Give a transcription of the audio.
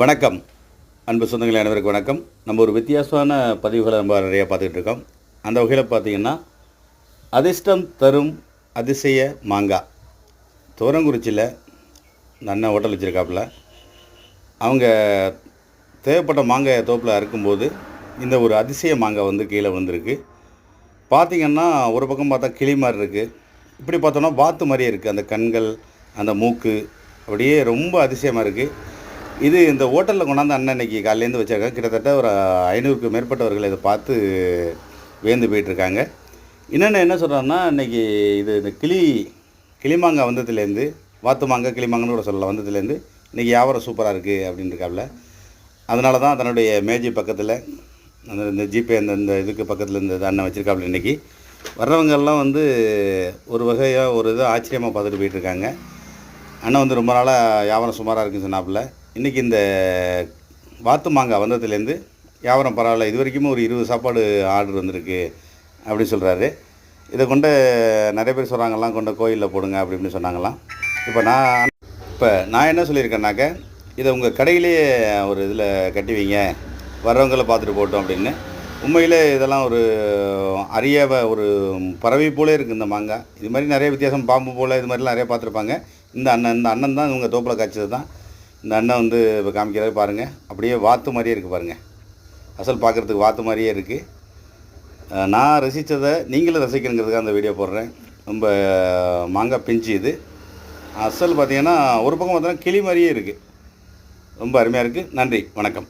வணக்கம் அன்பு சொந்தங்களே, அனைவருக்கு வணக்கம். நம்ம ஒரு வித்தியாசமான பதிவுகளை நம்ம நிறையா பார்த்துக்கிட்டு இருக்கோம். அந்த வகையில் பார்த்திங்கன்னா, அதிர்ஷ்டம் தரும் அதிசய மாங்காய். துவரங்குறிச்சியில் இந்த அண்ணன் ஹோட்டல் வச்சுருக்காப்புல. அவங்க தேவைப்பட்ட மாங்காயை தோப்பில் அறுக்கும்போது இந்த ஒரு அதிசய மாங்காய் வந்து கீழே வந்திருக்கு. பார்த்திங்கன்னா, ஒரு பக்கம் பார்த்தா கிளி மாதிரி இருக்குது, இப்படி பார்த்தோன்னா வாத்து மாதிரியே இருக்குது. அந்த கண்கள், அந்த மூக்கு அப்படியே ரொம்ப அதிசயமாக இருக்குது. இது இந்த ஹோட்டலில் கொண்டாந்து அண்ணன் இன்றைக்கி காலையிலேருந்து வச்சுருக்காங்க. கிட்டத்தட்ட ஒரு 500க்கு மேற்பட்டவர்கள் இதை பார்த்து வியந்து போயிட்டுருக்காங்க. இன்னொன்று என்ன சொல்கிறாங்கன்னா, இன்றைக்கி இது இந்த கிளிமாங்காய் வந்ததுலேருந்து, வாத்து மாங்காய் கிளிமாங்கன்னு கூட சொல்லலாம், வந்ததுலேருந்து இன்றைக்கி வியாபாரம் சூப்பராக இருக்குது அப்படின்ட்டுருக்காப்புல. அதனால தான் தன்னுடைய மேஜை பக்கத்தில் இந்த ஜிபே இந்த இதுக்கு பக்கத்தில் இந்த அண்ணன் வச்சுருக்காப்புல. இன்றைக்கி வர்றவங்கெல்லாம் வந்து ஒரு வகையாக ஒரு இதை ஆச்சரியமாக பார்த்துட்டு போயிட்டுருக்காங்க. அண்ணன் வந்து ரொம்ப நாளாக வியாபாரம் சுமாராக இருக்குன்னு சொன்னாப்புல. இன்றைக்கி இந்த வாத்து மாங்காய் வந்ததுலேருந்து வியாபாரம் பரவாயில்ல, இது வரைக்கும் ஒரு 20 சாப்பாடு ஆர்டர் வந்திருக்கு அப்படின்னு சொல்கிறாரு. இதை கொண்டு நிறைய பேர் சொல்கிறாங்கலாம், கொண்டு கோயிலில் போடுங்க அப்படி இப்படின்னு சொன்னாங்களாம். இப்போ நான் என்ன சொல்லியிருக்கேன்னாக்க, இதை உங்கள் கடையிலேயே ஒரு இதில் கட்டி வைங்க, வர்றவங்களை பார்த்துட்டு போட்டோம் அப்படின்னு. உண்மையிலே இதெல்லாம் ஒரு அரிய ஒரு பறவை போலே இருக்குது இந்த மாங்காய். இது மாதிரி நிறைய வித்தியாசம், பாம்பு போல் இது மாதிரிலாம் நிறைய பார்த்துருப்பாங்க. இந்த அண்ணன் தான் இவங்க தோப்பில் காய்ச்சது தான். இந்த அண்ணன் வந்து இப்போ காமிக்கிறாரு பாருங்கள், அப்படியே வாத்து மாதிரியே இருக்குது பாருங்கள். அசல் பார்க்குறதுக்கு வாத்து மாதிரியே இருக்குது. நான் ரசித்ததை நீங்களும் ரசிக்கணுங்கிறதுக்காக அந்த வீடியோ போடுறேன். ரொம்ப மாங்காய் பிஞ்சு இது. அசல் பார்த்திங்கன்னா ஒரு பக்கம் பார்த்தோன்னா கிளி மாதிரியே இருக்குது. ரொம்ப அருமையாக இருக்குது. நன்றி, வணக்கம்.